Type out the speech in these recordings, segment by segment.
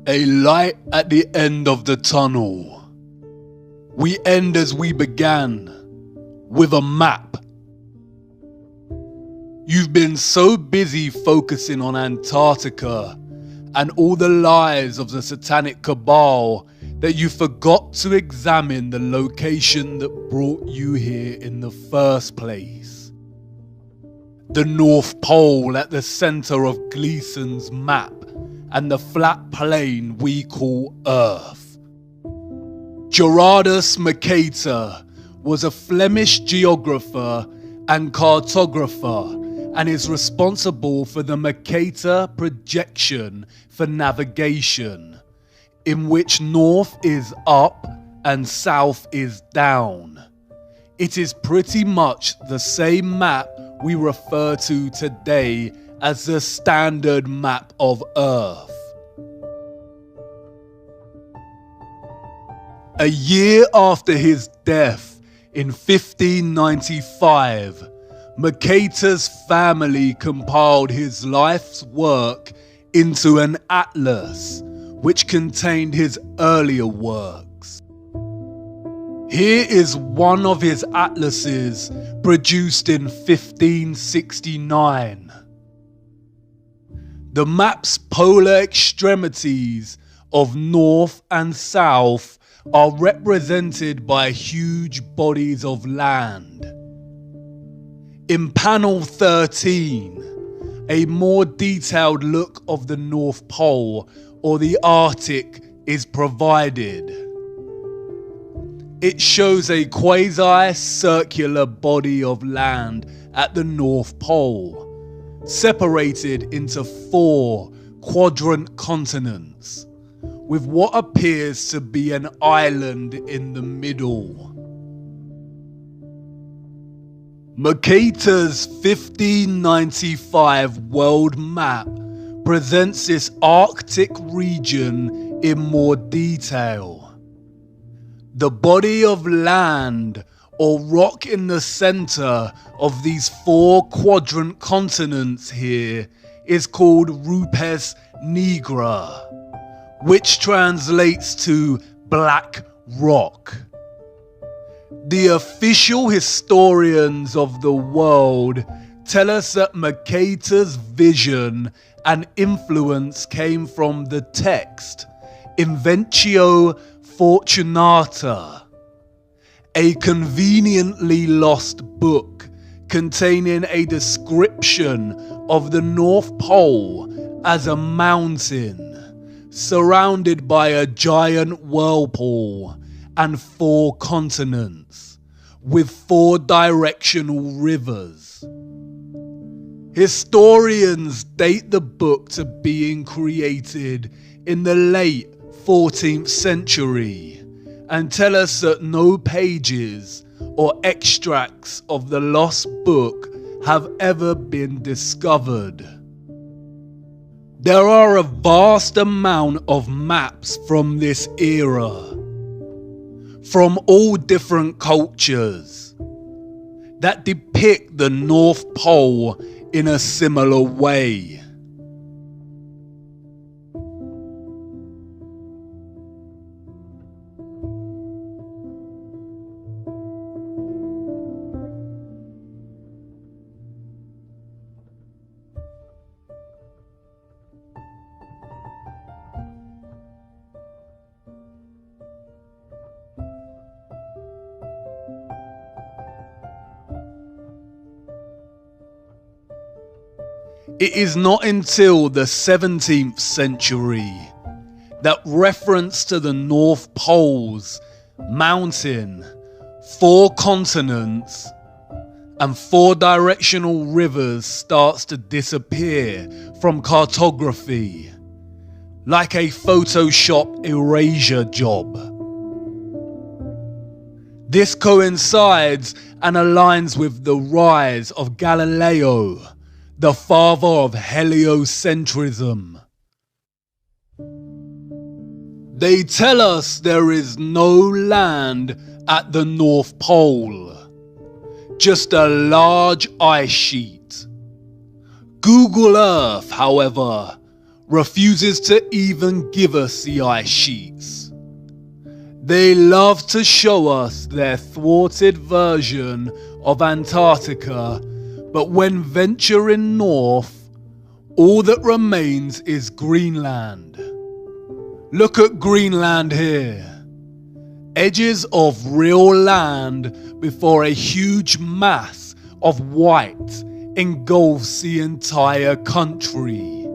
A light at the end of the tunnel. We end as we began, with a map. You've been so busy focusing on Antarctica and all the lies of the satanic cabal that you forgot to examine the location that brought you here in the first place. The North Pole at the center of Gleason's map and the flat plain we call Earth. Gerardus Mercator was a Flemish geographer and cartographer and is responsible for the Mercator projection for navigation, in which north is up and south is down. It is pretty much the same map we refer to today as the standard map of Earth. A year after his death in 1595, Mercator's family compiled his life's work into an atlas, which contained his earlier works. Here is one of his atlases produced in 1569. The map's polar extremities of north and south are represented by huge bodies of land. In panel 13, a more detailed look of the North Pole or the Arctic is provided. It shows a quasi-circular body of land at the North Pole, separated into 4 quadrant continents, with what appears to be an island in the middle. Mercator's 1595 world map presents this Arctic region in more detail. The body of land or rock in the center of these 4 quadrant continents here is called Rupes Nigra, which translates to black rock. The official historians of the world tell us that Mercator's vision and influence came from the text Inventio Fortunata, a conveniently lost book containing a description of the North Pole as a mountain surrounded by a giant whirlpool and 4 continents, with 4 directional rivers. Historians date the book to being created in the late 14th century and tell us that no pages or extracts of the lost book have ever been discovered. There are a vast amount of maps from this era, from all different cultures, that depict the North Pole in a similar way. It is not until the 17th century that reference to the North Pole's mountain, 4 continents, and 4 directional rivers starts to disappear from cartography, like a Photoshop erasure job. This coincides and aligns with the rise of Galileo, the father of heliocentrism. They tell us there is no land at the North Pole, just a large ice sheet, Google Earth, however, refuses to even give us the ice sheets. They love to show us their thwarted version of Antarctica, but when venturing north, all that remains is Greenland. Look at Greenland here. Edges of real land before a huge mass of white engulfs the entire country.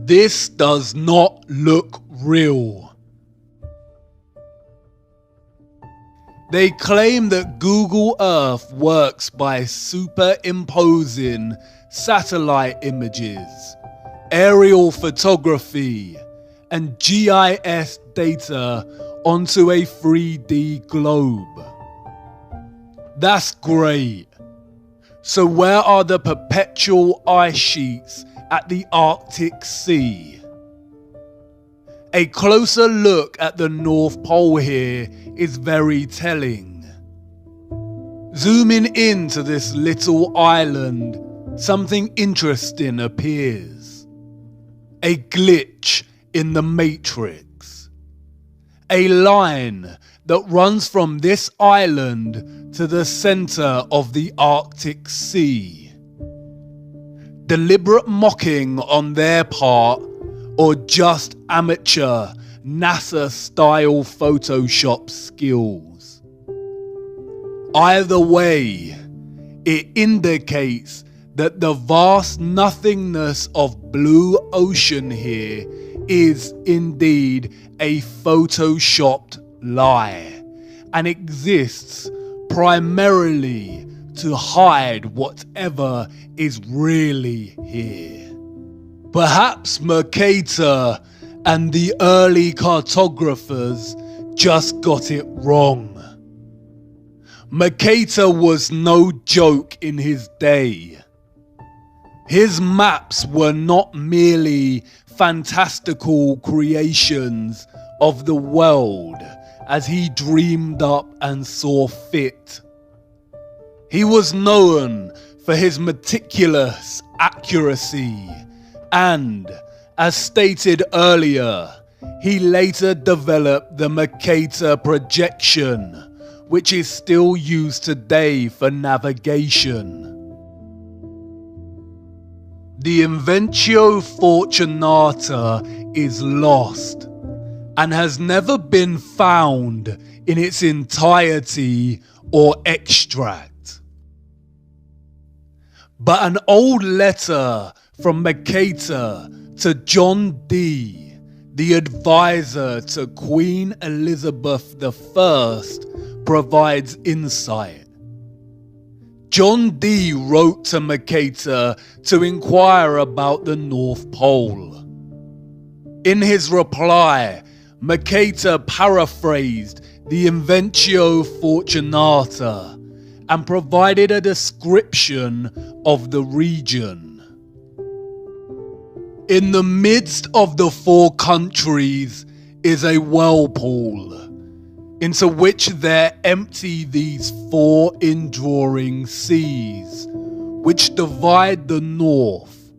This does not look real. They claim that Google Earth works by superimposing satellite images, aerial photography, and GIS data onto a 3D globe. That's great. So where are the perpetual ice sheets at the Arctic Sea? A closer look at the North Pole here is very telling. Zooming into this little island, something interesting appears. A glitch in the matrix. A line that runs from this island to the center of the Arctic Sea. Deliberate mocking on their part, or just amateur NASA-style Photoshop skills. Either way, it indicates that the vast nothingness of blue ocean here is indeed a photoshopped lie, and exists primarily to hide whatever is really here. Perhaps Mercator and the early cartographers just got it wrong. Mercator was no joke in his day. His maps were not merely fantastical creations of the world as he dreamed up and saw fit. He was known for his meticulous accuracy and, as stated earlier, he later developed the Mercator projection, which is still used today for navigation. The Invencio Fortunata is lost and has never been found in its entirety or extract. But an old letter from Mercator to John Dee, the advisor to Queen Elizabeth I, provides insight. John Dee wrote to Mercator to inquire about the North Pole. In his reply, Mercator paraphrased the Invencio Fortunata and provided a description of the region. In the midst of the four countries is a whirlpool, into which there empty these four enduring seas, which divide the north,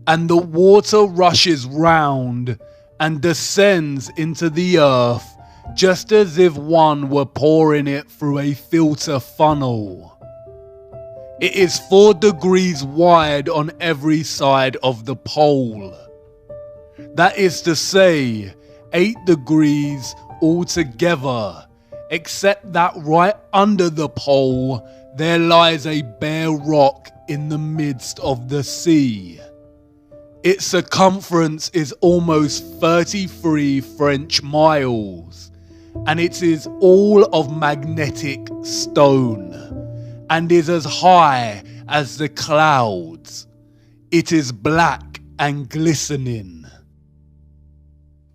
and the water rushes round and descends into the earth just as if one were pouring it through a filter funnel. It is 4 degrees wide on every side of the pole. That is to say, 8 degrees altogether, except that right under the pole there lies a bare rock in the midst of the sea. Its circumference is almost 33 French miles, and it is all of magnetic stone, and is as high as the clouds. It is black and glistening.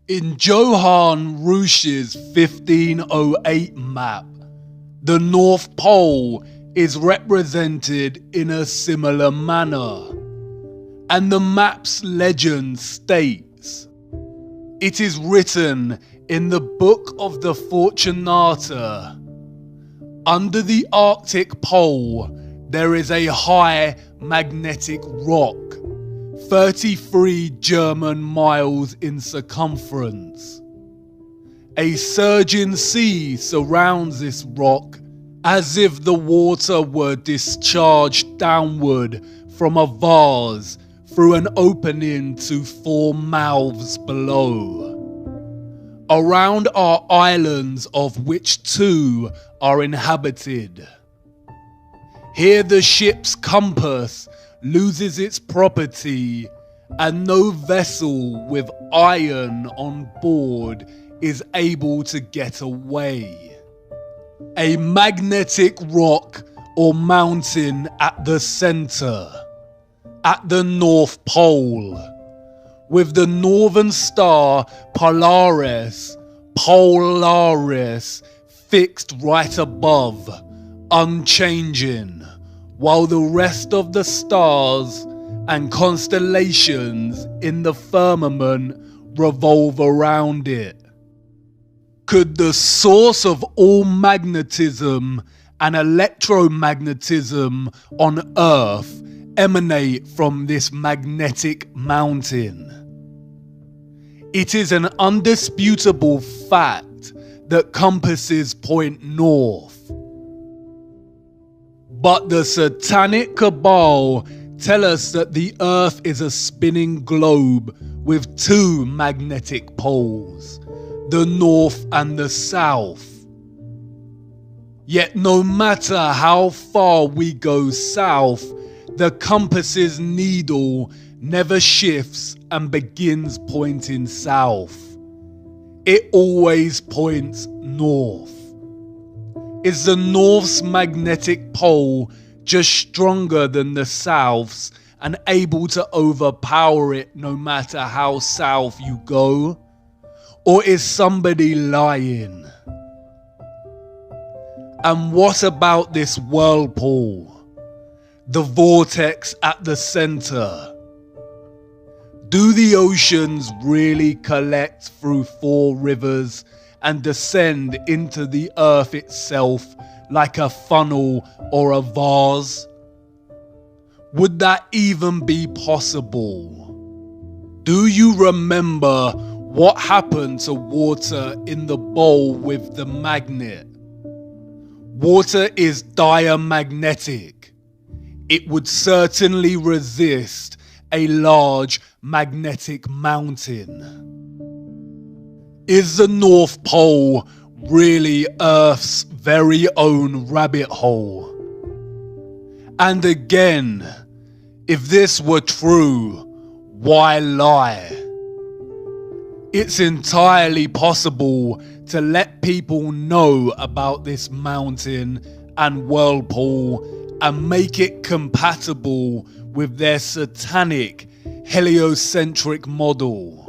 In Johann Ruysch's 1508 map, the North Pole is represented in a similar manner, and the map's legend states, "It is written in the Book of the Fortunata, under the Arctic Pole there is a high magnetic rock, 33 German miles in circumference. A surging sea surrounds this rock as if the water were discharged downward from a vase through an opening to 4 mouths below. Around are islands, of which 2 are inhabited. Here the ship's compass loses its property, and no vessel with iron on board is able to get away. A magnetic rock or mountain at the center, at the North Pole, with the northern star Polaris fixed right above, unchanging, while the rest of the stars and constellations in the firmament revolve around it. Could the source of all magnetism and electromagnetism on Earth emanate from this magnetic mountain? It is an undisputable fact that compasses point north. But the satanic cabal tell us that the Earth is a spinning globe with 2 magnetic poles, the north and the south. Yet no matter how far we go south, the compass's needle never shifts and begins pointing south. It always points north. Is the north's magnetic pole just stronger than the south's and able to overpower it no matter how south you go? Or is somebody lying? And what about this whirlpool? The vortex at the center? Do the oceans really collect through 4 rivers and descend into the earth itself like a funnel or a vase? Would that even be possible? Do you remember what happened to water in the bowl with the magnet? Water is diamagnetic. It would certainly resist a large magnetic mountain. Is the North Pole really Earth's very own rabbit hole? And again, if this were true, why lie? It's entirely possible to let people know about this mountain and whirlpool and make it compatible with their satanic heliocentric model.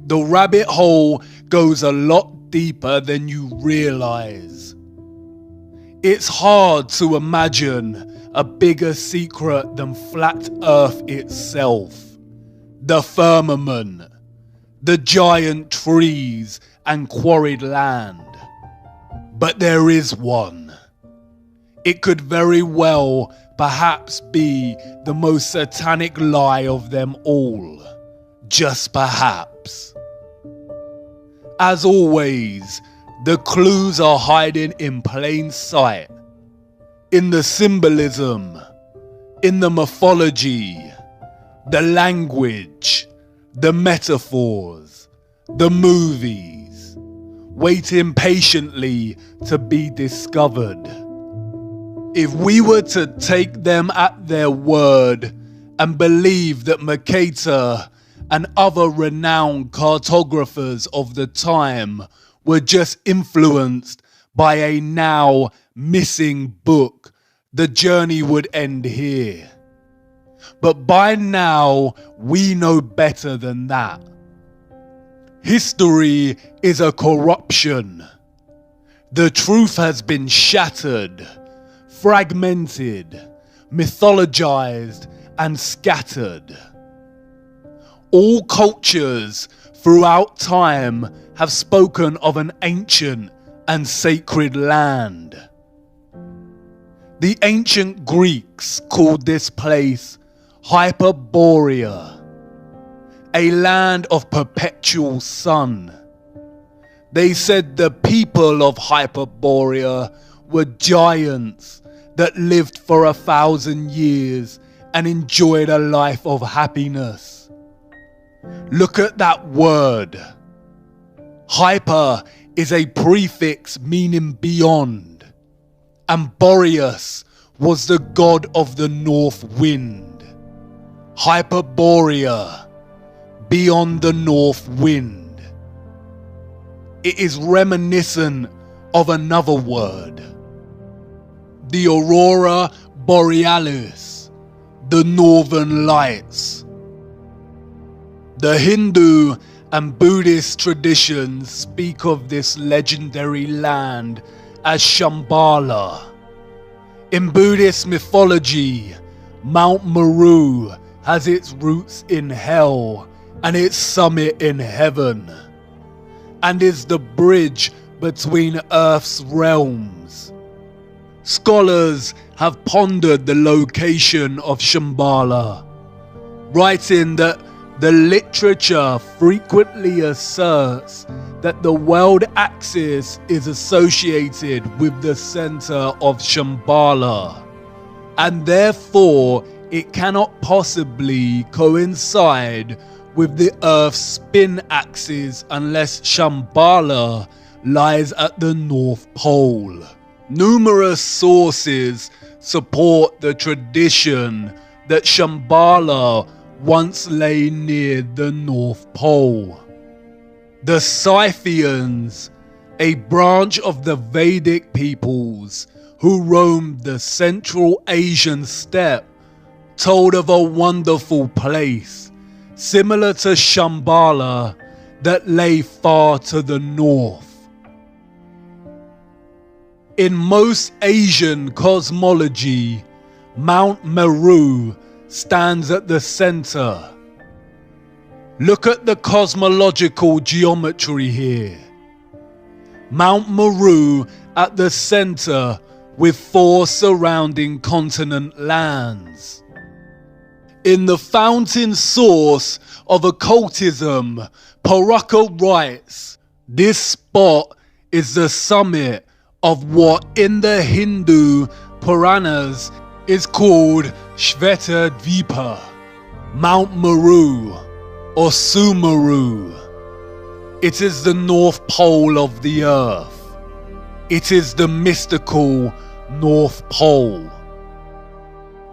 The rabbit hole goes a lot deeper than you realize. It's hard to imagine a bigger secret than flat Earth itself, the firmament, the giant trees and quarried land. But there is one. It could very well perhaps be the most satanic lie of them all. Just perhaps. As always, the clues are hiding in plain sight. In the symbolism, in the mythology, the language, the metaphors, the movies, waiting patiently to be discovered. If we were to take them at their word and believe that Mercator and other renowned cartographers of the time were just influenced by a now missing book, the journey would end here. But by now, we know better than that. History is a corruption. The truth has been shattered, fragmented, mythologized, and scattered. All cultures throughout time have spoken of an ancient and sacred land. The ancient Greeks called this place Hyperborea, a land of perpetual sun. They said the people of Hyperborea were giants that lived for 1,000 years and enjoyed a life of happiness. Look at that word. Hyper is a prefix meaning beyond, and Boreas was the god of the north wind. Hyperborea, beyond the north wind. It is reminiscent of another word, the aurora borealis, the northern lights. The Hindu and Buddhist traditions speak of this legendary land as Shambhala. In Buddhist mythology, Mount Meru has its roots in hell and its summit in heaven, and is the bridge between Earth's realms. Scholars have pondered the location of Shambhala, writing that the literature frequently asserts that the world axis is associated with the center of Shambhala, and therefore it cannot possibly coincide with the Earth's spin axis unless Shambhala lies at the North Pole. Numerous sources support the tradition that Shambhala once lay near the North Pole. The Scythians, a branch of the Vedic peoples who roamed the Central Asian steppe, told of a wonderful place similar to Shambhala that lay far to the north. In most Asian cosmology, Mount Meru stands at the center. Look at the cosmological geometry here. Mount Meru at the center with 4 surrounding continent lands. In the fountain source of occultism, Paraka writes, this spot is the summit of what in the Hindu Puranas is called Shveta Dvipa, Mount Meru or Sumeru. It is the North Pole of the Earth. It is the mystical North Pole.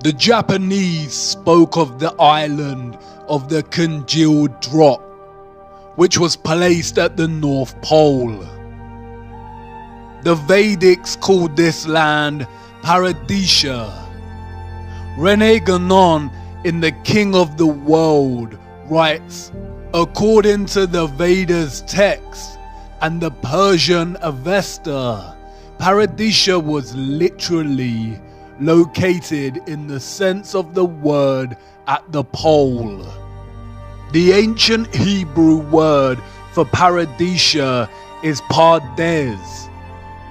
The Japanese spoke of the island of the congealed drop, which was placed at the North Pole. The Vedics called this land Paradisha. Ewaranon in The King of the World writes, according to the Vedas text and the Persian Avesta, Paradisha was literally located in the sense of the word at the pole. The ancient Hebrew word for Paradisha is Pardes,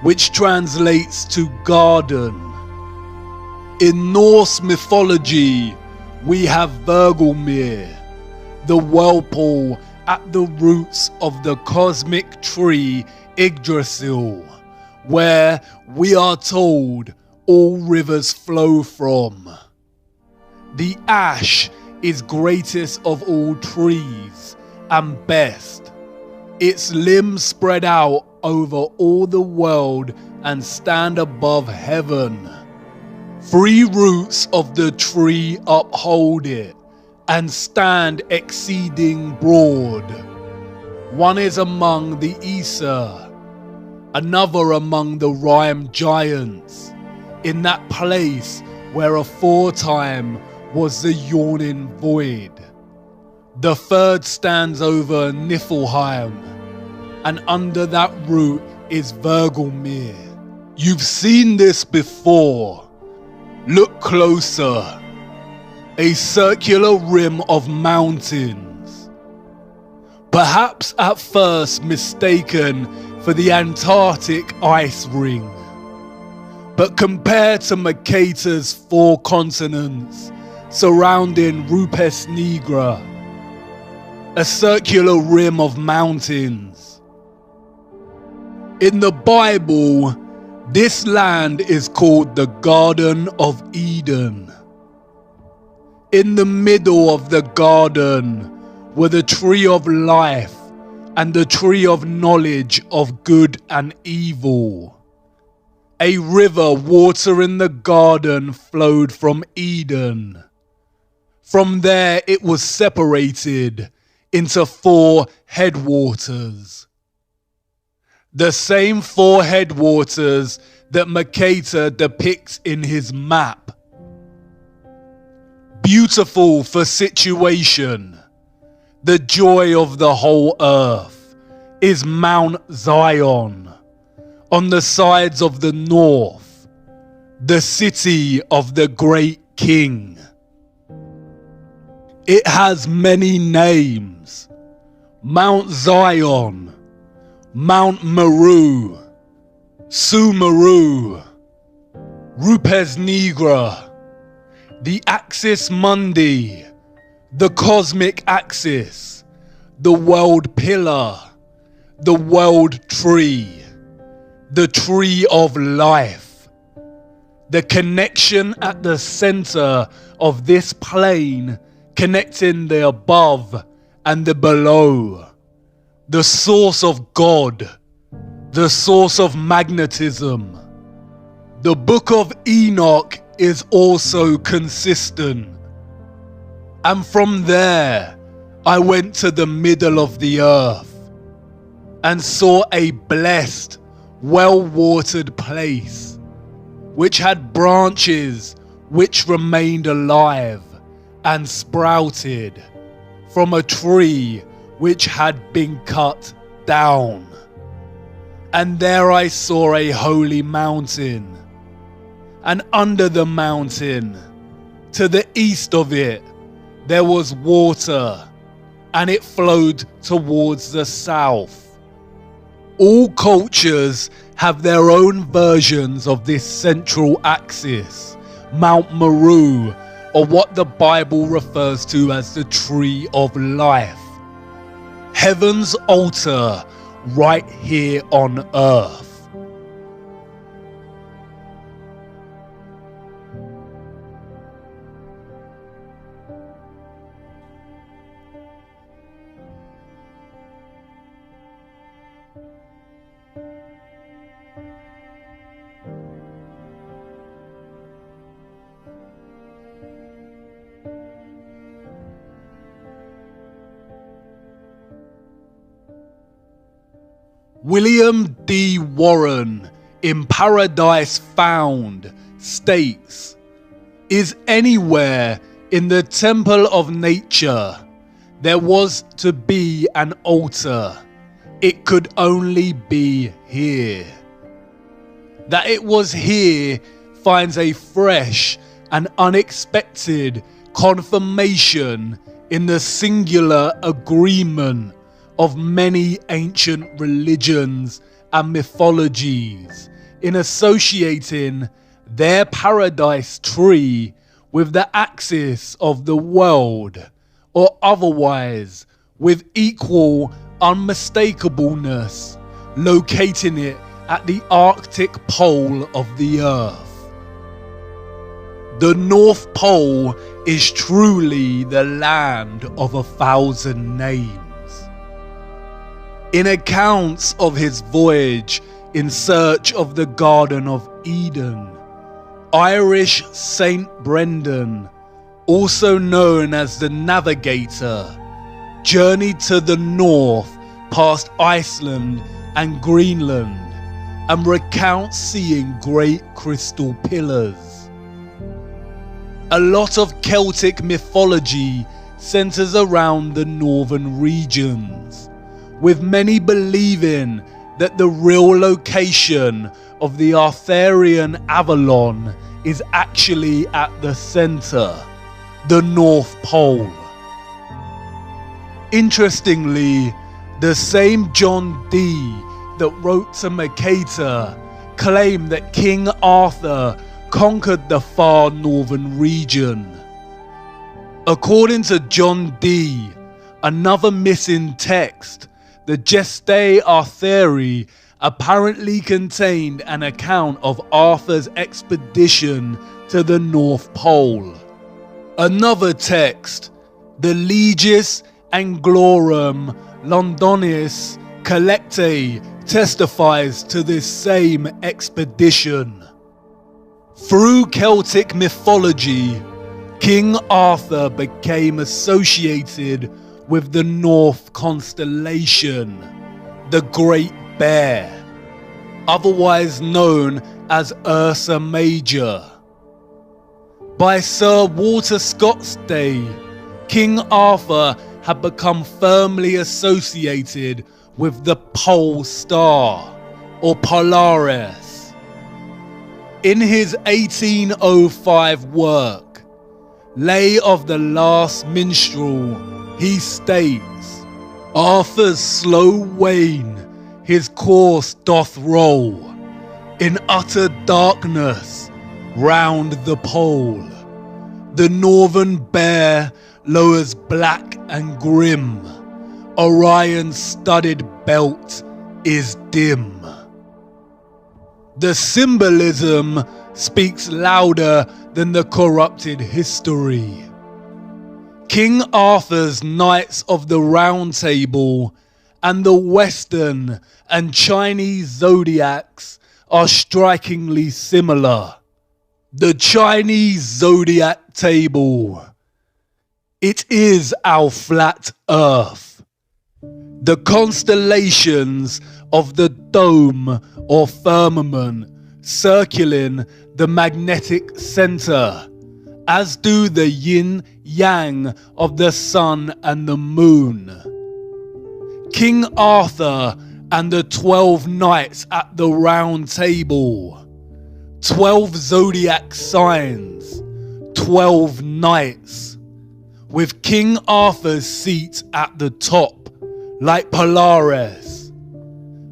which translates to garden. In Norse mythology, we have Vergelmir, the whirlpool at the roots of the cosmic tree Yggdrasil, where we are told all rivers flow from. The ash is greatest of all trees and best. Its limbs spread out over all the world and stand above heaven. 3 roots of the tree uphold it and stand exceeding broad. One is among the Aesir, another among the Rime giants, in that place where aforetime was the yawning void. The third stands over Niflheim, and under that root is Vergelmir. You've seen this before. Look closer. A circular rim of mountains. Perhaps at first mistaken for the Antarctic ice ring. But compared to Mercator's 4 continents, surrounding Rupes Nigra, a circular rim of mountains. In the Bible, this land is called the Garden of Eden. In the middle of the garden were the tree of life and the tree of knowledge of good and evil. A river watering the garden flowed from Eden. From there it was separated into 4 headwaters. The same 4 headwaters that Mercator depicts in his map. Beautiful for situation, the joy of the whole earth, is Mount Zion, on the sides of the north, the city of the great king. It has many names: Mount Zion, Mount Meru, Sumeru, Rupes Nigra, the Axis Mundi, the cosmic axis, the world pillar, the world tree, the tree of life. The connection at the center of this plane, connecting the above and the below. The source of God, the source of magnetism. The book of Enoch is also consistent. And from there, I went to the middle of the earth and saw a blessed, well-watered place, which had branches which remained alive and sprouted from a tree which had been cut down. And there I saw a holy mountain, and under the mountain, to the east of it, there was water, and it flowed towards the south. All cultures have their own versions of this central axis, Mount Meru, or what the Bible refers to as the tree of life. Heaven's altar right here on earth. William D. Warren in Paradise Found states, "Is anywhere in the temple of nature there was to be an altar, it could only be here." That it was here finds a fresh and unexpected confirmation in the singular agreement of many ancient religions and mythologies in associating their paradise tree with the axis of the world, or otherwise with equal unmistakableness, locating it at the Arctic pole of the earth. The North Pole is truly the land of 1,000 names. In accounts of his voyage in search of the Garden of Eden, Irish Saint Brendan, also known as the Navigator, journeyed to the north past Iceland and Greenland and recounts seeing great crystal pillars. A lot of Celtic mythology centers around the northern regions, with many believing that the real location of the Arthurian Avalon is actually at the center, the North Pole. Interestingly, the same John Dee that wrote to Mercator claimed that King Arthur conquered the far northern region, According to John D., another missing text, the Gestae Arthuri apparently contained an account of Arthur's expedition to the North Pole. Another text, the Legis Anglorum Londonis Collectae, testifies to this same expedition. Through Celtic mythology, King Arthur became associated with the North constellation, the Great Bear, otherwise known as Ursa Major. By Sir Walter Scott's day, King Arthur had become firmly associated with the Pole Star, or Polaris. In his 1805 work, Lay of the Last Minstrel, he states, Arthur's slow wane his course doth roll, in utter darkness round the pole. The northern bear lowers black and grim, Orion's studded belt is dim. The symbolism speaks louder than the corrupted history. King Arthur's Knights of the Round Table and the Western and Chinese zodiacs are strikingly similar. The Chinese zodiac table. It is our flat earth. The constellations of the dome or firmament circling the magnetic center, as do the yin-yang of the sun and the moon. King Arthur and the 12 knights at the round table. 12 zodiac signs, 12 knights, with King Arthur's seat at the top, like Polaris.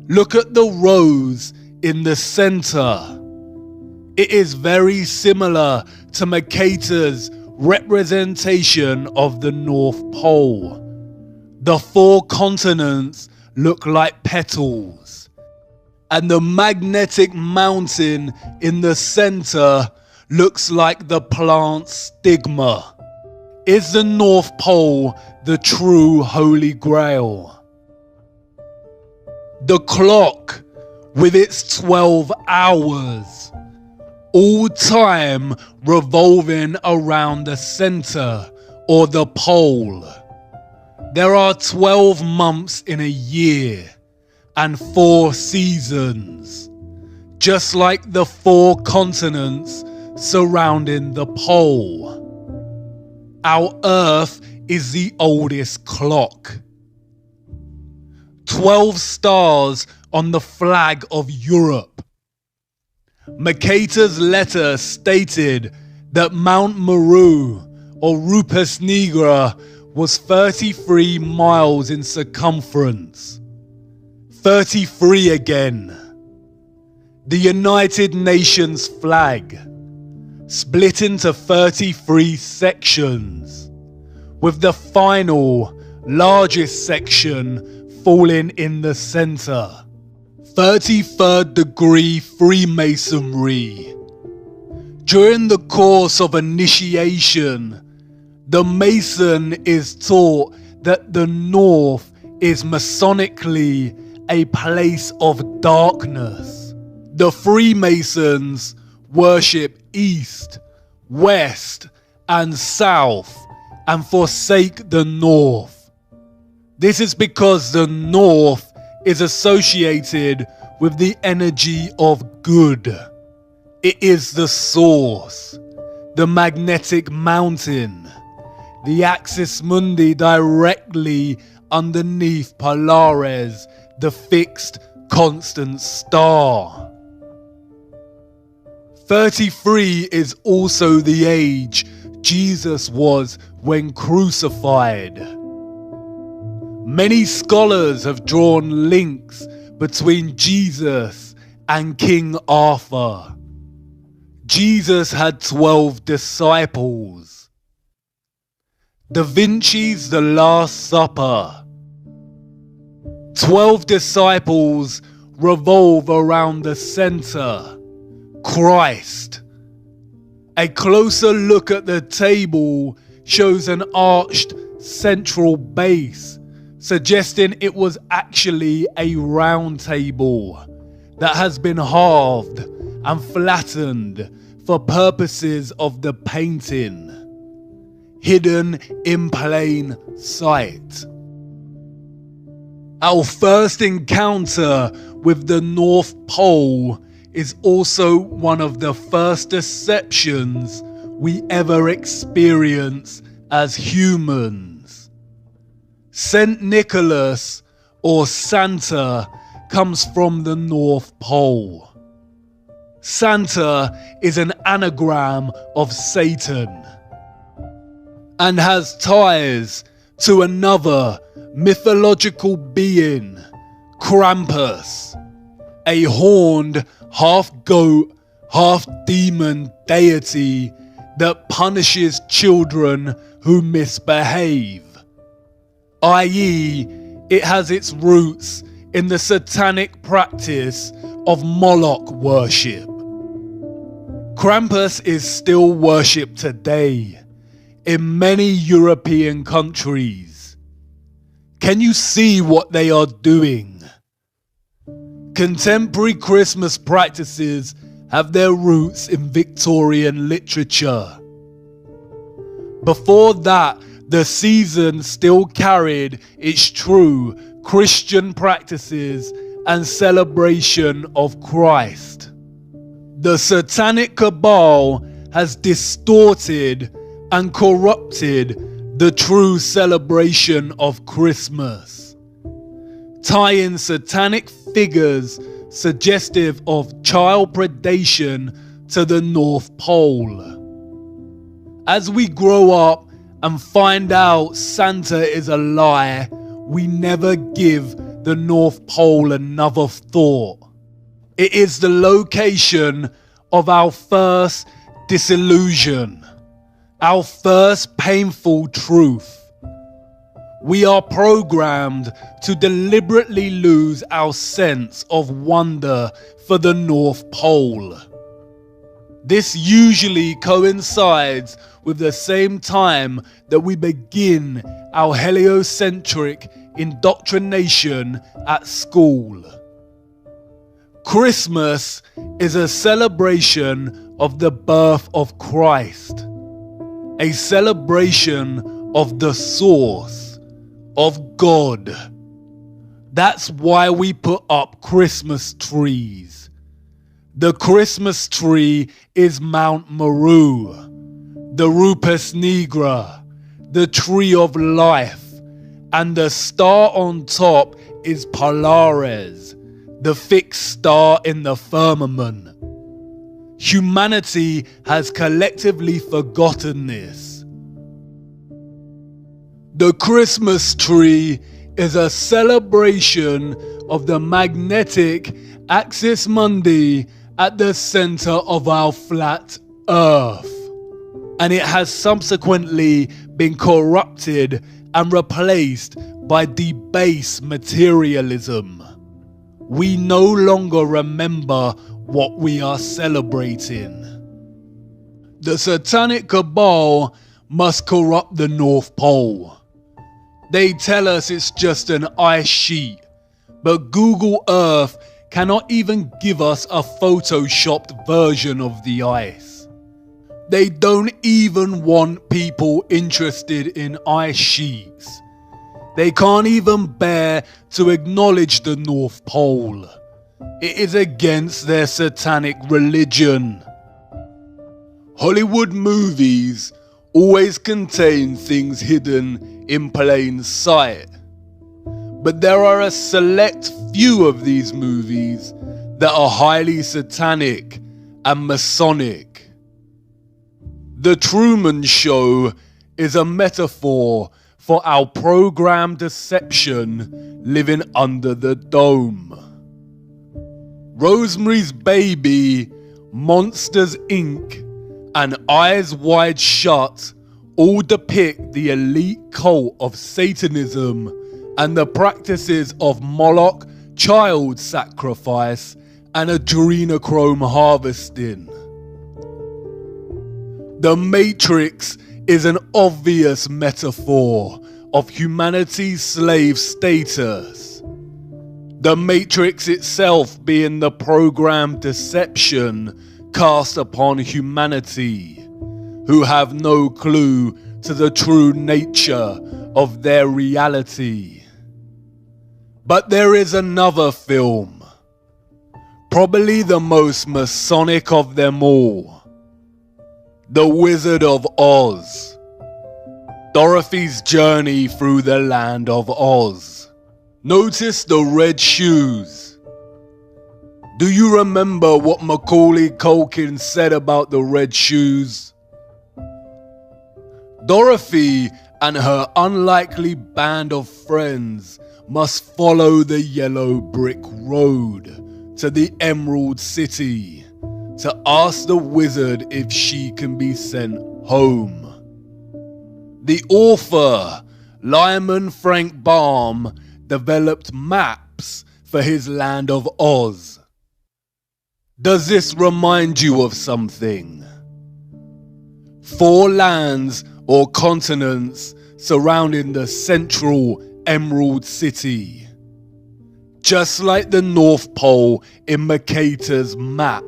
Look at the rose in the center. It is very similar to Mercator's representation of the North Pole. The 4 continents look like petals, and the magnetic mountain in the center looks like the plant's stigma. Is the North Pole the true Holy Grail? The clock with its 12 hours, all time revolving around the center or the pole. There are 12 months in a year and 4 seasons, just like the 4 continents surrounding the pole. Our Earth is the oldest clock. 12 stars on the flag of Europe. Mercator's letter stated that Mount Meru, or Rupes Nigra, was 33 miles in circumference. 33 again. The United Nations flag, split into 33 sections, with the final, largest section falling in the center. 33rd degree Freemasonry. During the course of initiation, the Mason is taught that the North is Masonically a place of darkness. The Freemasons worship East, West, and South, and forsake the North. This is because the North is associated with the energy of good. It is the source, the magnetic mountain, the axis mundi directly underneath Polaris, the fixed constant star. 33 is also the age Jesus was when crucified. Many scholars have drawn links between Jesus and King Arthur. Jesus had 12 disciples. Da Vinci's The Last Supper. 12 disciples revolve around the center, Christ. A closer look at the table shows an arched central base, suggesting it was actually a round table that has been halved and flattened for purposes of the painting, hidden in plain sight. Our first encounter with the North Pole is also one of the first deceptions we ever experience as humans. Saint Nicholas, or Santa, comes from the North Pole. Santa is an anagram of Satan and has ties to another mythological being, Krampus, a horned half-goat, half-demon deity that punishes children who misbehave, i.e., it has its roots in the satanic practice of Moloch worship. Krampus is still worshipped today in many European countries. Can you see what they are doing? Contemporary Christmas practices have their roots in Victorian literature. Before that, the season still carried its true Christian practices and celebration of Christ. The satanic cabal has distorted and corrupted the true celebration of Christmas, tying satanic figures suggestive of child predation to the North Pole. As we grow up and find out Santa is a lie, we never give the North Pole another thought. It is the location of our first disillusion, our first painful truth. We are programmed to deliberately lose our sense of wonder for the North Pole. This usually coincides with the same time that we begin our heliocentric indoctrination at school. Christmas is a celebration of the birth of Christ, a celebration of the source, of God. That's why we put up Christmas trees. The Christmas tree is Mount Meru, the Rupus Nigra, the tree of life, and the star on top is Polaris, the fixed star in the firmament. Humanity has collectively forgotten this. The Christmas tree is a celebration of the magnetic axis mundi at the center of our flat Earth, and it has subsequently been corrupted and replaced by debased materialism. We no longer remember what we are celebrating. The satanic cabal must corrupt the North Pole. They tell us it's just an ice sheet, but Google Earth cannot even give us a photoshopped version of the ice. They don't even want people interested in ice sheets. They can't even bear to acknowledge the North Pole. It is against their satanic religion. Hollywood movies always contain things hidden in plain sight. But there are a select few of these movies that are highly satanic and Masonic. The Truman Show is a metaphor for our programmed deception living under the dome. Rosemary's Baby, Monsters Inc., and Eyes Wide Shut all depict the elite cult of Satanism and the practices of Moloch, child sacrifice, and adrenochrome harvesting. The Matrix is an obvious metaphor of humanity's slave status. The Matrix itself being the programmed deception cast upon humanity, who have no clue to the true nature of their reality. But there is another film, probably the most Masonic of them all, The Wizard of Oz, Dorothy's journey through the land of Oz. Notice the red shoes. Do you remember what Macaulay Culkin said about the red shoes? Dorothy and her unlikely band of friends must follow the yellow brick road to the Emerald City to ask the wizard if she can be sent home. The author, Lyman Frank Baum, developed maps for his land of Oz. Does this remind you of something? 4 lands or continents surrounding the central Emerald City, just like the North Pole in Mercator's map.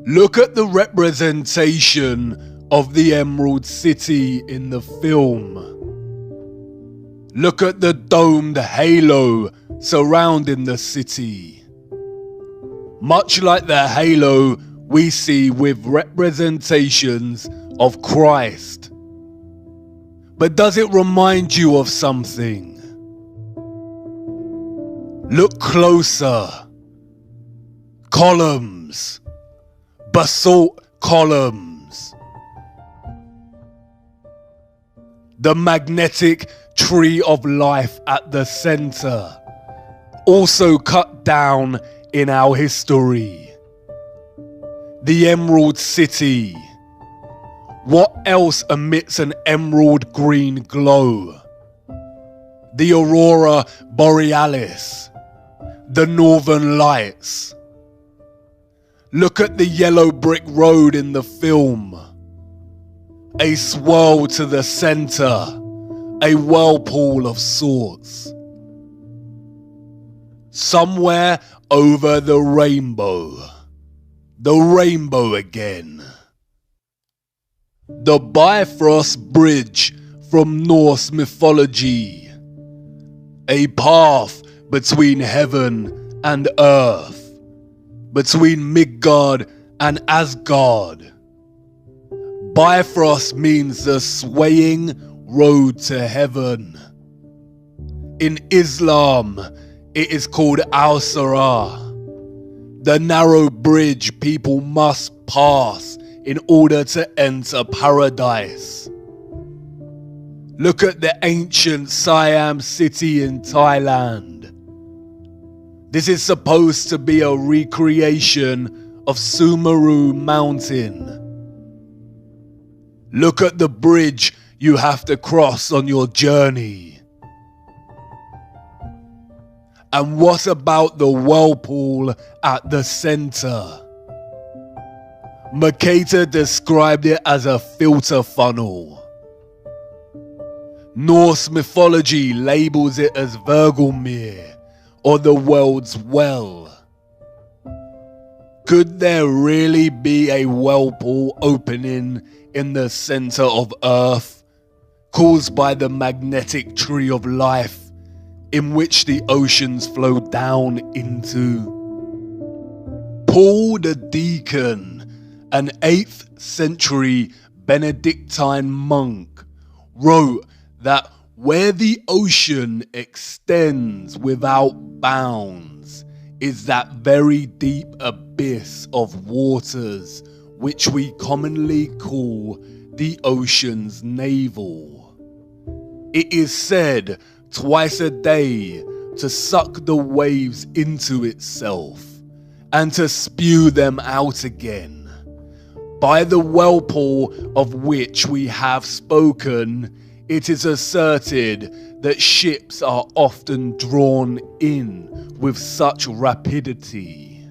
Look at the representation of the Emerald City in the film. Look at the domed halo surrounding the city. Much like the halo we see with representations of Christ. But does it remind you of something? Look closer. Columns. Basalt columns. The magnetic tree of life at the center, also cut down in our history. The Emerald City. What else emits an emerald green glow? The Aurora Borealis. The Northern Lights. Look at the yellow brick road in the film. A swirl to the center. A whirlpool of sorts. Somewhere over the rainbow. The rainbow again. The Bifrost Bridge from Norse mythology. A path between heaven and earth. Between Midgard and Asgard. Bifrost means the swaying road to heaven. In Islam, it is called Al-Sirah, the narrow bridge people must pass in order to enter paradise. Look at the ancient Siam city in Thailand. This is supposed to be a recreation of Sumeru Mountain. Look at the bridge you have to cross on your journey. And what about the whirlpool at the center? Mercator described it as a filter funnel. Norse mythology labels it as Vergelmir, or the world's well. Could there really be a whirlpool opening in the center of Earth, caused by the magnetic tree of life, in which the oceans flow down into? Paul the Deacon, an 8th century Benedictine monk, wrote that where the ocean extends without bounds is that very deep abyss of waters which we commonly call the ocean's navel. It is said twice a day to suck the waves into itself and to spew them out again, By the whirlpool of which we have spoken, it is asserted that ships are often drawn in with such rapidity.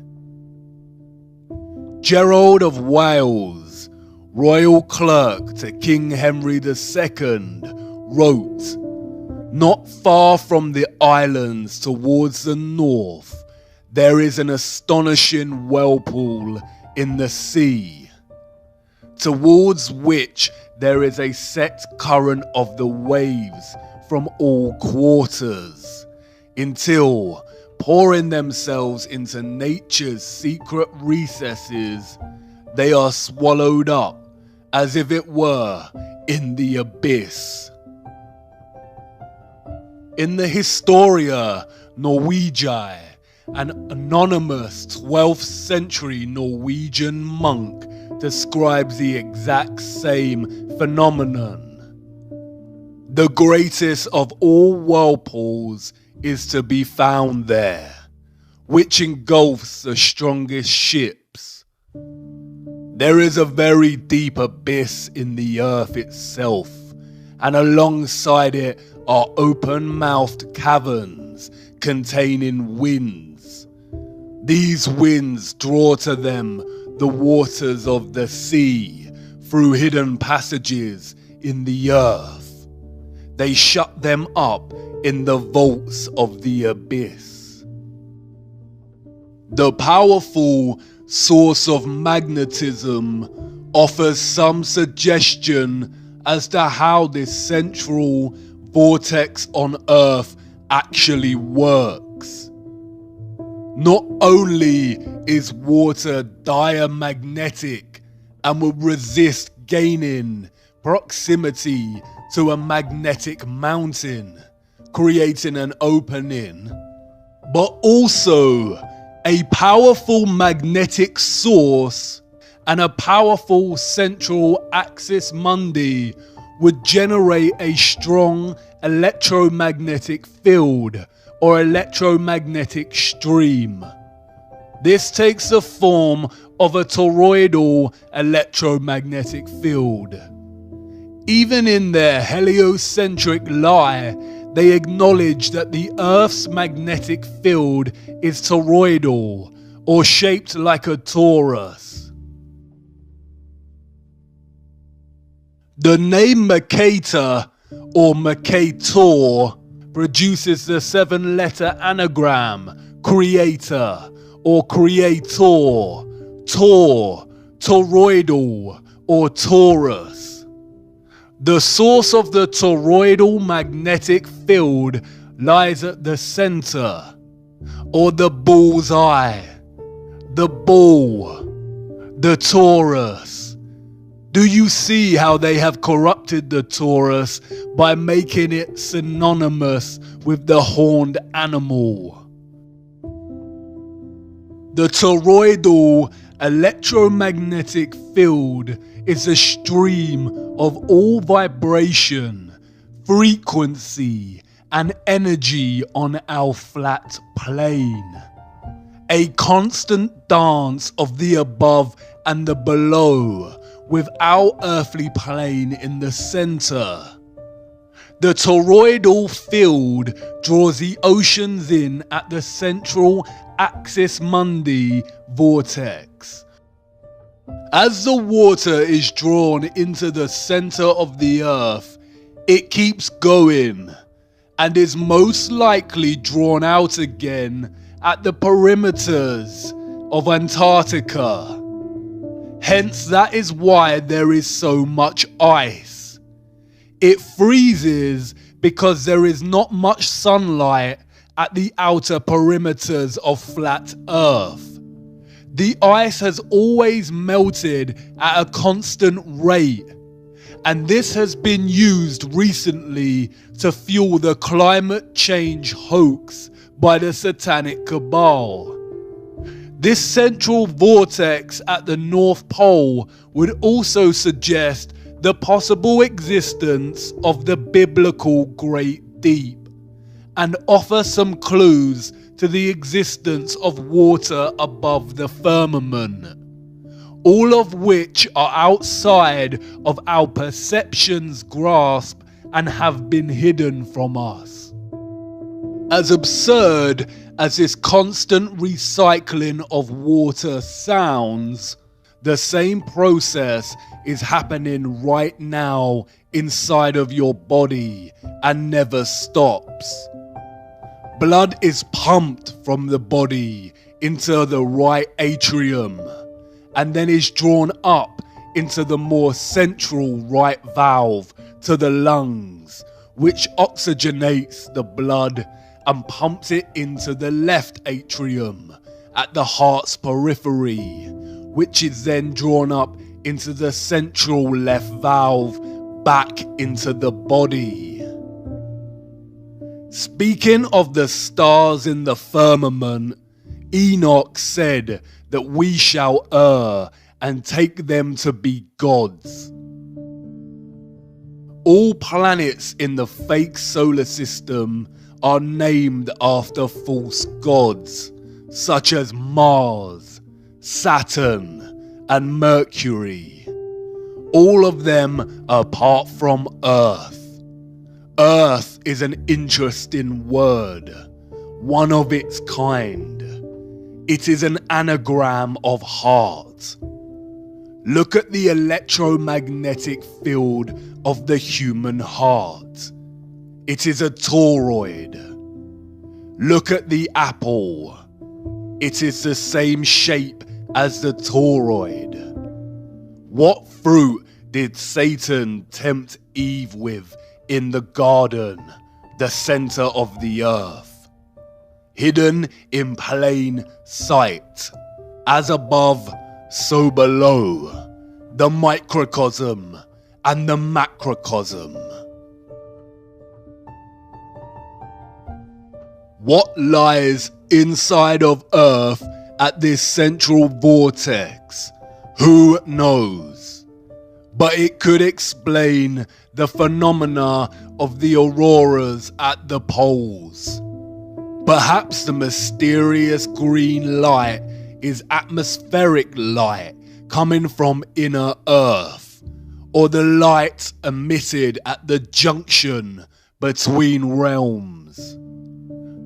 Gerald of Wales, royal clerk to King Henry II, wrote, "Not far from the islands towards the north, there is an astonishing whirlpool in the sea, towards which there is a set current of the waves from all quarters, until, pouring themselves into nature's secret recesses, they are swallowed up as if it were in the abyss." In the Historia Norwegiae, an anonymous 12th century Norwegian monk describes the exact same phenomenon. The greatest of all whirlpools is to be found there, which engulfs the strongest ships. There is a very deep abyss in the earth itself, and alongside it are open-mouthed caverns containing winds. These winds draw to them the waters of the sea through hidden passages in the earth. They shut them up in the vaults of the abyss. The powerful source of magnetism offers some suggestion as to how this central vortex on Earth actually works. Not only is water diamagnetic and will resist gaining proximity to a magnetic mountain, creating an opening, but also a powerful magnetic source and a powerful central axis mundi would generate a strong electromagnetic field or electromagnetic stream. This takes the form of a toroidal electromagnetic field. Even in their heliocentric lie, they acknowledge that the Earth's magnetic field is toroidal, or shaped like a torus. The name Mercator, or Mercator, produces the 7-letter anagram creator, or creator, tor, toroidal, or torus. The source of the toroidal magnetic field lies at the center, or the bull's eye, the bull, the torus. Do you see how they have corrupted the torus by making it synonymous with the horned animal? The toroidal electromagnetic field is a stream of all vibration, frequency, and energy on our flat plane. A constant dance of the above and the below, with our earthly plane in the center. The toroidal field draws the oceans in at the central axis mundi vortex. As the water is drawn into the center of the earth, it keeps going and is most likely drawn out again at the perimeters of Antarctica. Hence, that is why there is so much ice. It freezes because there is not much sunlight at the outer perimeters of flat Earth. The ice has always melted at a constant rate, and this has been used recently to fuel the climate change hoax by the satanic cabal. This central vortex at the North Pole would also suggest the possible existence of the biblical Great Deep, and offer some clues to the existence of water above the firmament. all of which are outside of our perception's grasp and have been hidden from us. As absurd as this constant recycling of water sounds, the same process is happening right now inside of your body and never stops. Blood is pumped from the body into the right atrium and then is drawn up into the more central right valve to the lungs, which oxygenates the blood and pumps it into the left atrium at the heart's periphery, which is then drawn up into the central left valve back into the body. Speaking of the stars in the firmament, Enoch said that we shall err and take them to be gods. All planets in the fake solar system are named after false gods, such as Mars, Saturn, and Mercury. All of them apart from Earth. Earth is an interesting word, one of its kind. It is an anagram of heart. Look at the electromagnetic field of the human heart. It is a toroid. Look at the apple. It is the same shape as the toroid. What fruit did Satan tempt Eve with in the garden, the center of the earth? Hidden in plain sight, as above, so below, the microcosm and the macrocosm. What lies inside of Earth at this central vortex? Who knows? But it could explain the phenomena of the auroras at the poles. Perhaps the mysterious green light is atmospheric light coming from inner Earth, or the light emitted at the junction between realms.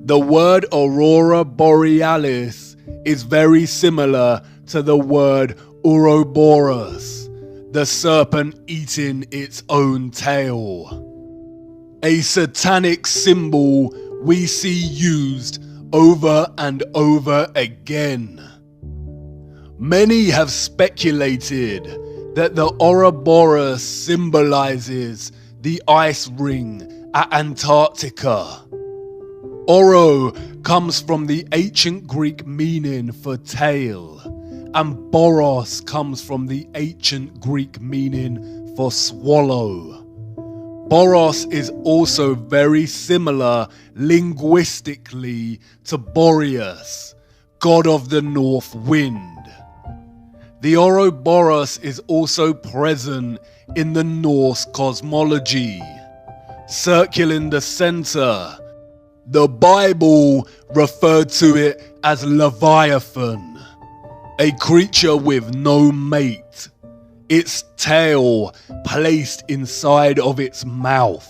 The word aurora borealis is very similar to the word Ouroboros, the serpent eating its own tail. A satanic symbol we see used over and over again. Many have speculated that the Ouroboros symbolizes the ice ring at Antarctica. Oro comes from the ancient Greek meaning for tail, and boros comes from the ancient Greek meaning for swallow. Boros is also very similar linguistically to Boreas, god of the north wind. The Ouroboros is also present in the Norse cosmology. Circling the center, the Bible referred to it as Leviathan, a creature with no mate, its tail placed inside of its mouth.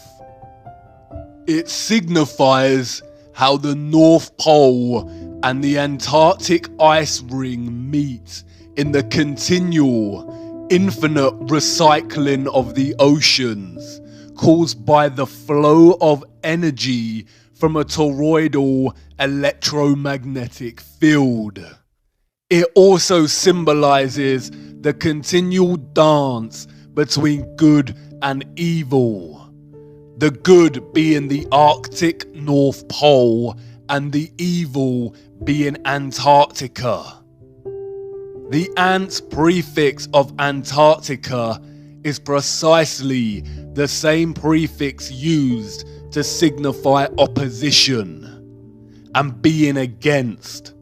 It signifies how the North Pole and the Antarctic ice ring meet in the continual, infinite recycling of the oceans caused by the flow of energy from a toroidal electromagnetic field. It also symbolizes the continual dance between good and evil. The good being the Arctic North Pole and the evil being Antarctica. The ant prefix of Antarctica is precisely the same prefix used to signify opposition and being against.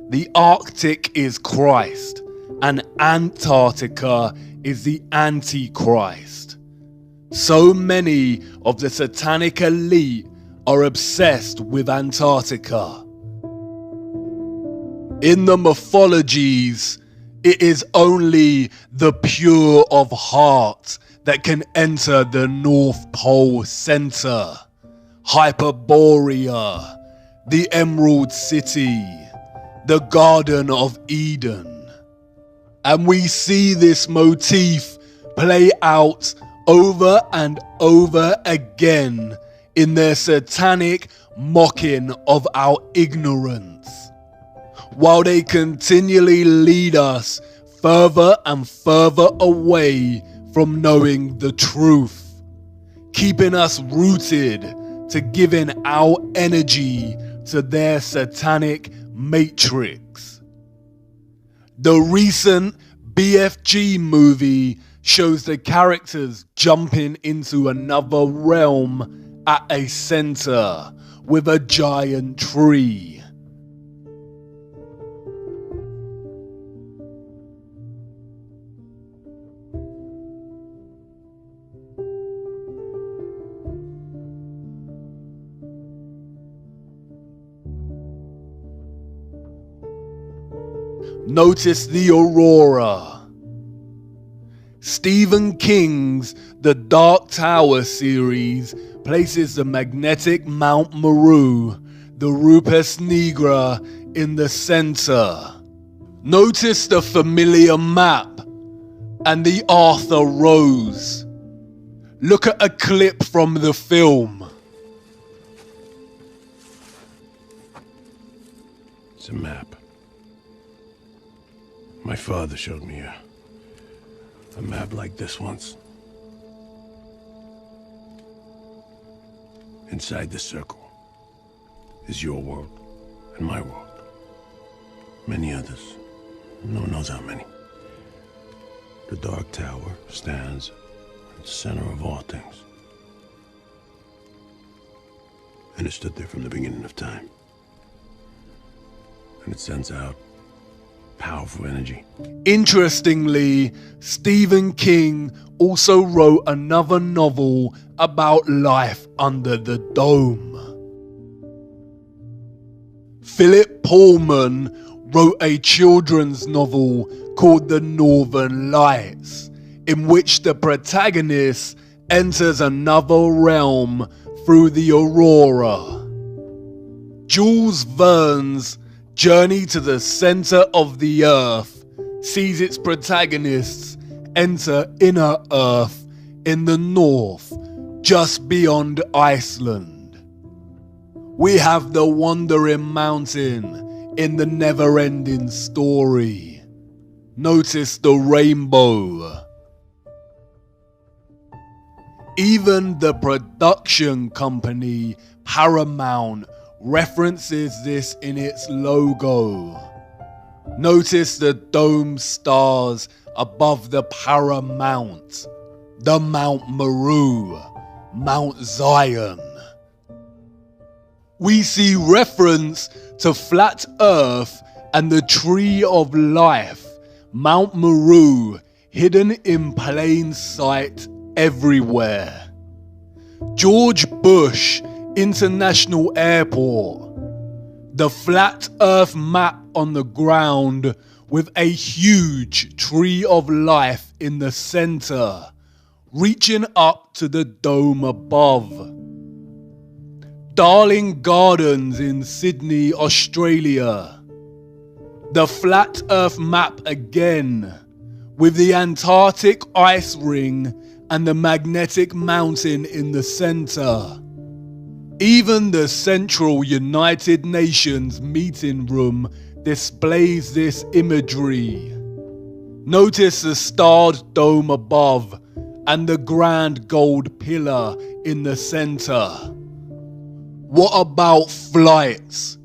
The Arctic is Christ, and Antarctica is the Antichrist. So many of the satanic elite are obsessed with Antarctica. In the mythologies, It is only the pure of heart that can enter the North Pole Center, Hyperborea, the Emerald City, the Garden of Eden. And we see this motif play out over and over again in their satanic mocking of our ignorance, while they continually lead us further and further away from knowing the truth, keeping us rooted to giving our energy to their satanic matrix. The recent BFG movie shows the characters jumping into another realm at a center with a giant tree. Notice the aurora. Stephen King's The Dark Tower series places the magnetic Mount Meru, the Rupes Nigra, in the center. Notice the familiar map and the Arthur Rose. Look at a clip from the film. It's a map. My father showed me a map like this once. Inside the circle is your world and my world. Many others. No one knows how many. The Dark Tower stands at the center of all things. And it stood there from the beginning of time. And it sends out powerful energy. Interestingly, Stephen King also wrote another novel about life under the dome. Philip Pullman wrote a children's novel called The Northern Lights, in which the protagonist enters another realm through the aurora. Jules Verne's Journey to the Center of the Earth sees its protagonists enter inner Earth in the north, just beyond Iceland. We have the Wandering Mountain in the Never-Ending Story. Notice the rainbow. Even the production company Paramount references this in its logo. Notice the dome stars above the Paramount, the Mount Meru, Mount Zion. We see reference to Flat Earth and the Tree of Life, Mount Meru, hidden in plain sight everywhere. George Bush International Airport, the Flat Earth map on the ground with a huge Tree of Life in the center, reaching up to the dome above. Darling Gardens in Sydney, Australia, the Flat Earth map again, with the Antarctic ice ring and the magnetic mountain in the center. Even the Central United Nations meeting room displays this imagery. Notice the starred dome above and the grand gold pillar in the center. What about flights?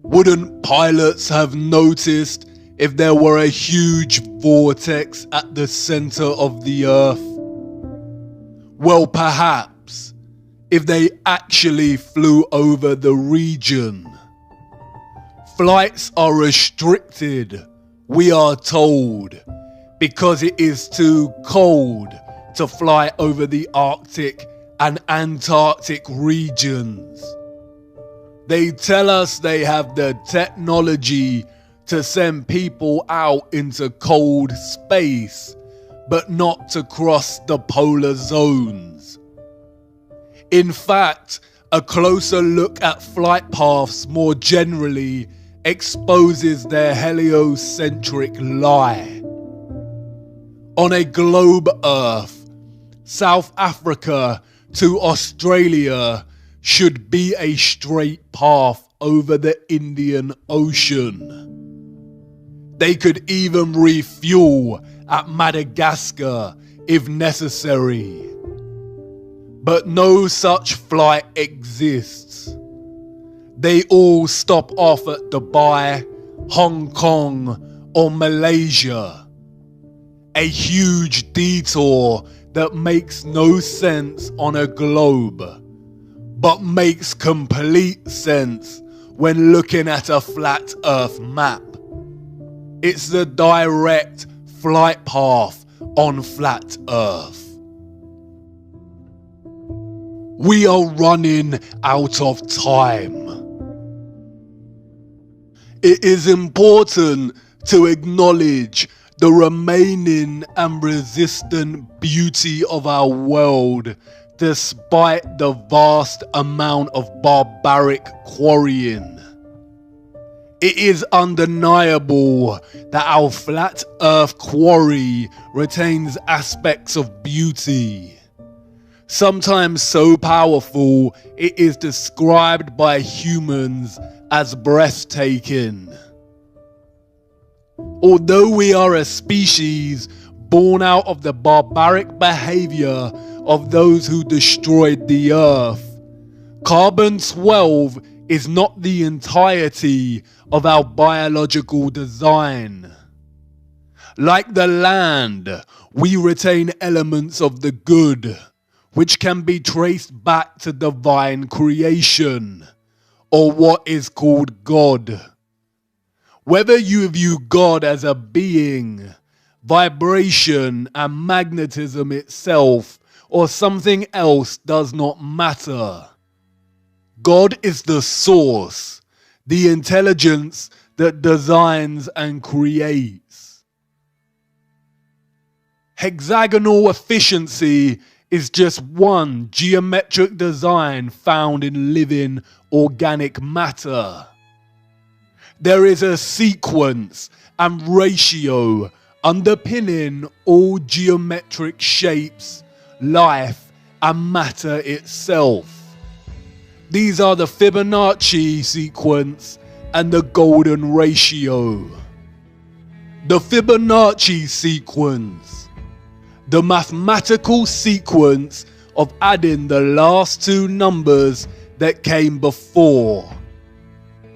Wouldn't pilots have noticed if there were a huge vortex at the center of the Earth? Well, perhaps, if they actually flew over the region. Flights are restricted, we are told, because it is too cold to fly over the Arctic and Antarctic regions. They tell us they have the technology to send people out into cold space, but not to cross the polar zones. In fact, a closer look at flight paths more generally exposes their heliocentric lie. On a globe Earth, South Africa to Australia should be a straight path over the Indian Ocean. They could even refuel at Madagascar if necessary. But no such flight exists. They all stop off at Dubai, Hong Kong, or Malaysia. A huge detour that makes no sense on a globe, but makes complete sense when looking at a flat Earth map. It's the direct flight path on flat Earth. We are running out of time. It is important to acknowledge the remaining and resistant beauty of our world, despite the vast amount of barbaric quarrying. It is undeniable that our flat Earth quarry retains aspects of beauty. Sometimes so powerful it is described by humans as breathtaking. Although we are a species born out of the barbaric behavior of those who destroyed the Earth, Carbon-12 is not the entirety of our biological design. Like the land, we retain elements of the good, which can be traced back to divine creation, or what is called God. Whether you view God as a being, vibration and magnetism itself, or something else does not matter. God is the source, the intelligence that designs and creates. Hexagonal efficiency is just one geometric design found in living organic matter. There is a sequence and ratio underpinning all geometric shapes, life, and matter itself. These are the Fibonacci sequence and the golden ratio. The Fibonacci sequence, the mathematical sequence of adding the last two numbers that came before,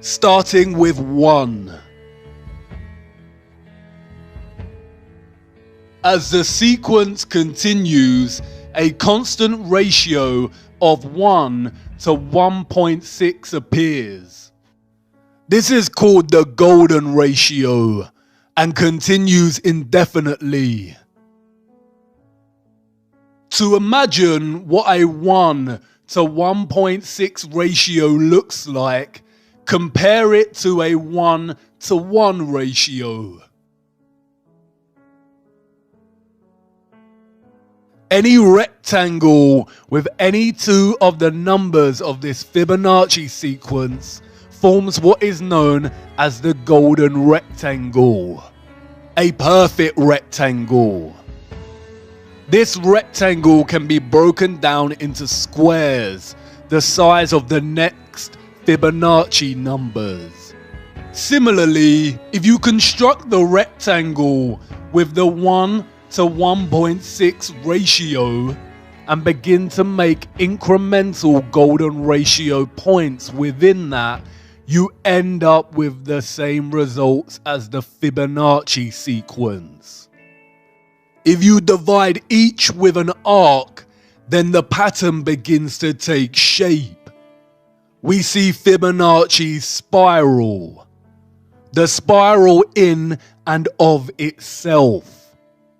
starting with 1. As the sequence continues, a constant ratio of 1 to 1.6 appears. This is called the golden ratio and continues indefinitely. To imagine what a 1 to 1.6 ratio looks like, compare it to a 1 to 1 ratio. Any rectangle with any two of the numbers of this Fibonacci sequence forms what is known as the golden rectangle, a perfect rectangle. This rectangle can be broken down into squares, the size of the next Fibonacci numbers. Similarly, if you construct the rectangle with the 1 to 1.6 ratio and begin to make incremental golden ratio points within that, you end up with the same results as the Fibonacci sequence. If you divide each with an arc, then the pattern begins to take shape. We see Fibonacci's spiral, the spiral in and of itself.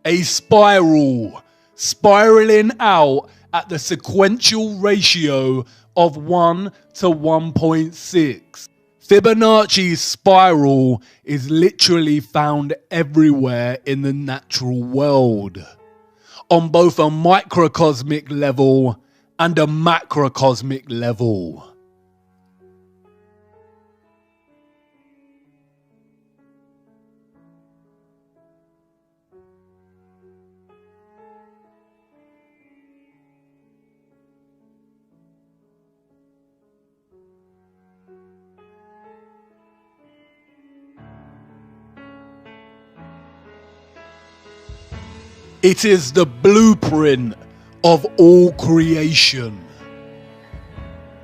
A spiral, spiraling out at the sequential ratio of 1 to 1.6. Fibonacci's spiral is literally found everywhere in the natural world, on both a microcosmic level and a macrocosmic level. It is the blueprint of all creation.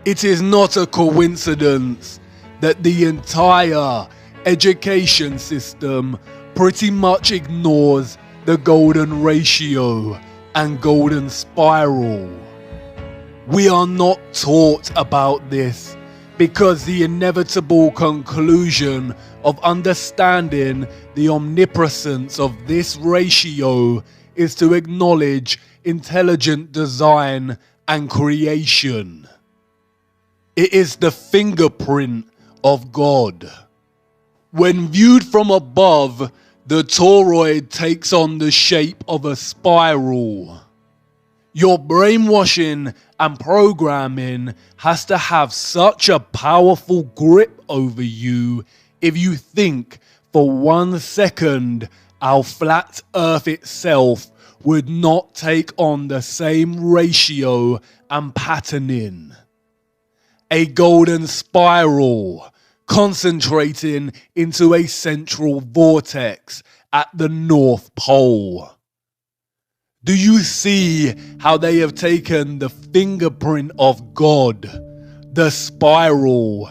It is not a coincidence that the entire education system pretty much ignores the golden ratio and golden spiral. We are not taught about this because the inevitable conclusion of understanding the omnipresence of this ratio is to acknowledge intelligent design and creation. It is the fingerprint of God. When viewed from above, the toroid takes on the shape of a spiral. Your brainwashing and programming has to have such a powerful grip over you if you think for 1 second our flat Earth itself would not take on the same ratio and patterning. A golden spiral concentrating into a central vortex at the North Pole. Do you see how they have taken the fingerprint of God, the spiral,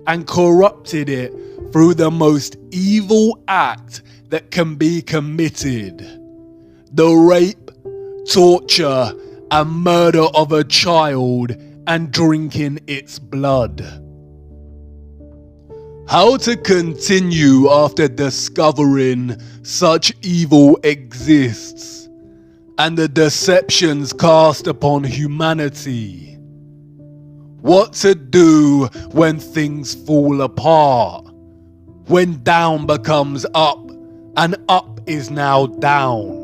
and corrupted it through the most evil act that can be committed? The rape, torture, and murder of a child and drinking its blood. How to continue after discovering such evil exists and the deceptions cast upon humanity. What to do when things fall apart, when down becomes up and up is now down,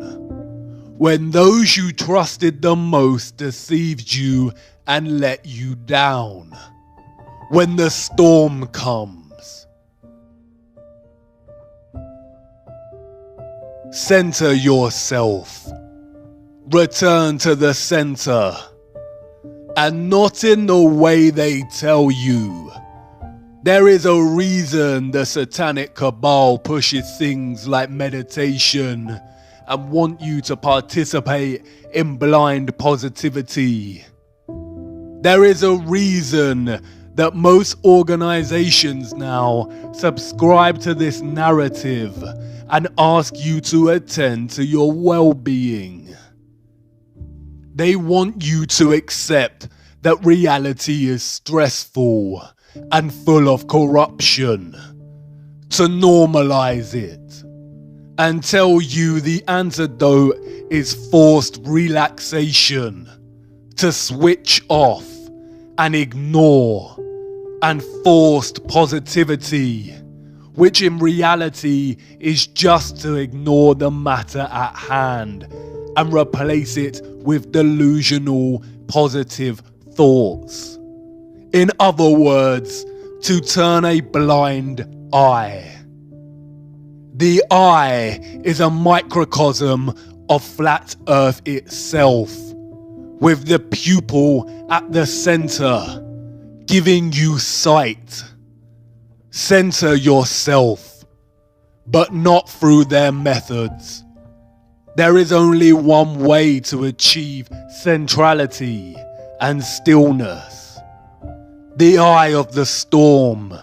when those you trusted the most deceived you and let you down, when the storm comes. Center yourself. Return to the center, and not in the way they tell you. There is a reason the satanic cabal pushes things like meditation and want you to participate in blind positivity. There is a reason that most organizations now subscribe to this narrative and ask you to attend to your well-being. They want you to accept that reality is stressful and full of corruption, to normalize it, and tell you the antidote is forced relaxation, to switch off and ignore, and forced positivity, which in reality is just to ignore the matter at hand and replace it with delusional positive thoughts. In other words, to turn a blind eye. The eye is a microcosm of flat Earth itself, with the pupil at the center, giving you sight. Center yourself, but not through their methods. There is only one way to achieve centrality and stillness. The eye of the storm,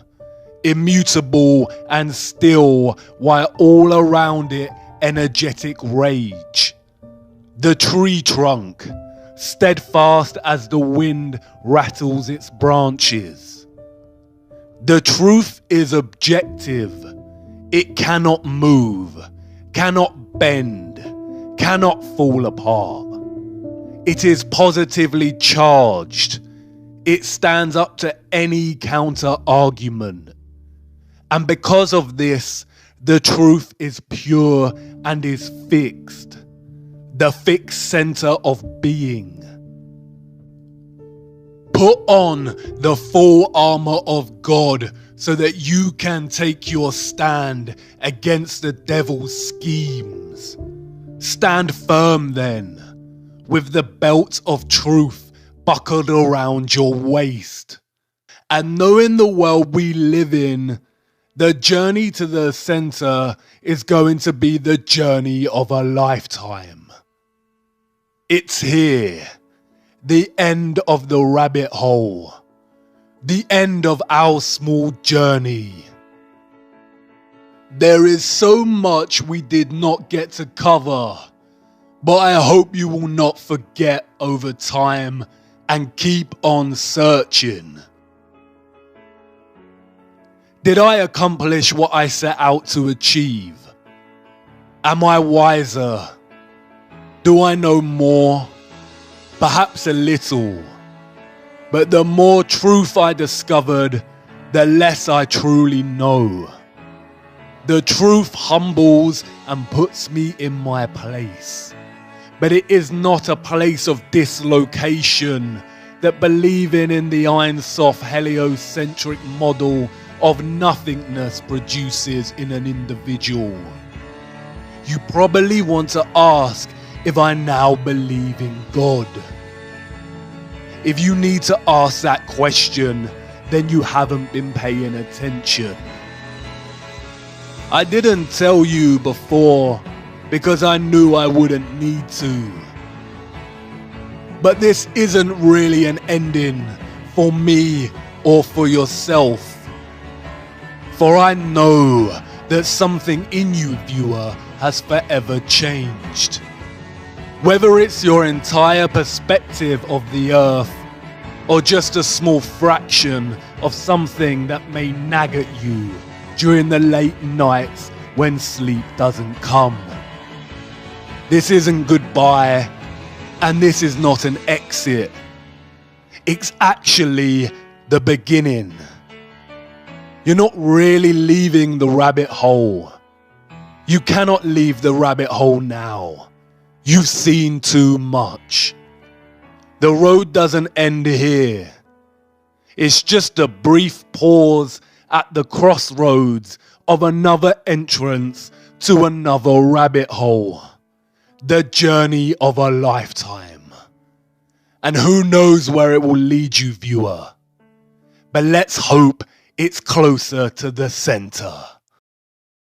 immutable and still while all around it energetic rage. The tree trunk, steadfast as the wind rattles its branches. The truth is objective. It cannot move, cannot bend, cannot fall apart. It is positively charged. It stands up to any counter argument. And because of this, the truth is pure and is fixed. The fixed center of being. Put on the full armor of God so that you can take your stand against the devil's schemes. Stand firm then, with the belt of truth buckled around your waist. And knowing the world we live in, the journey to the center is going to be the journey of a lifetime. It's here, the end of the rabbit hole, the end of our small journey. There is so much we did not get to cover, but I hope you will not forget over time and keep on searching. Did I accomplish what I set out to achieve? Am I wiser? Do I know more? Perhaps a little. But the more truth I discovered, the less I truly know. The truth humbles and puts me in my place. But it is not a place of dislocation that believing in the Einsoft heliocentric model of nothingness produces in an individual. You probably want to ask if I now believe in God. If you need to ask that question, then you haven't been paying attention. I didn't tell you before because I knew I wouldn't need to. But this isn't really an ending for me or for yourself. For I know that something in you, viewer, has forever changed. Whether it's your entire perspective of the earth, or just a small fraction of something that may nag at you during the late nights when sleep doesn't come. This isn't goodbye, and this is not an exit. It's actually the beginning. You're not really leaving the rabbit hole. You cannot leave the rabbit hole now. You've seen too much. The road doesn't end here. It's just a brief pause at the crossroads of another entrance to another rabbit hole. The journey of a lifetime. And who knows where it will lead you, viewer. But let's hope it's closer to the center.